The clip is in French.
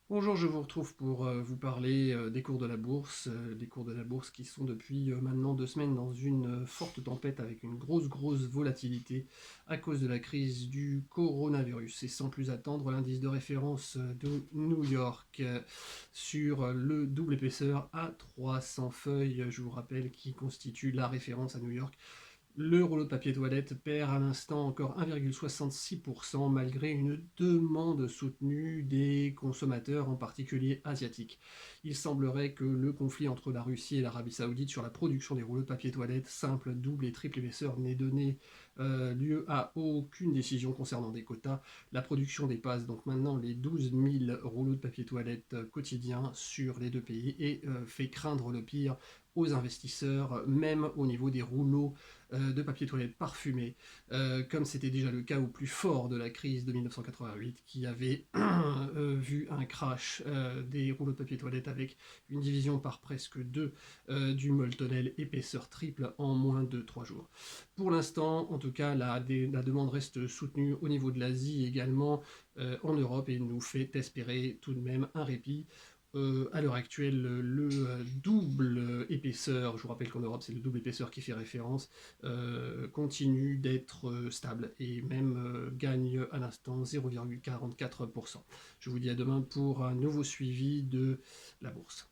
Bonjour, je vous retrouve pour vous parler des cours de la bourse, qui sont depuis maintenant 2 semaines dans une forte tempête avec une grosse volatilité à cause de la crise du coronavirus. Et sans plus attendre, l'indice de référence de New York sur le double épaisseur à 300 feuilles, je vous rappelle, qui constitue la référence à New York. Le rouleau de papier toilette perd à l'instant encore 1,66% malgré une demande soutenue des consommateurs, en particulier asiatiques. Il semblerait que le conflit entre la Russie et l'Arabie Saoudite sur la production des rouleaux de papier toilette simple, double et triple épaisseur n'ait donné lieu à aucune décision concernant des quotas. La production dépasse donc maintenant les 12 000 rouleaux de papier toilette quotidiens sur les deux pays et fait craindre le pire aux investisseurs, même au niveau des rouleaux de papier toilette parfumé, comme c'était déjà le cas au plus fort de la crise de 1988, qui avait vu un crash des rouleaux de papier toilette avec une division par presque deux du Moltonel épaisseur triple en moins de 3 jours. Pour l'instant, en tout cas, la demande reste soutenue au niveau de l'Asie également, en Europe, et nous fait espérer tout de même un répit. À l'heure actuelle, le double épaisseur, je vous rappelle qu'en Europe c'est le double épaisseur qui fait référence, continue d'être stable et même gagne à l'instant 0,44%. Je vous dis à demain pour un nouveau suivi de la bourse.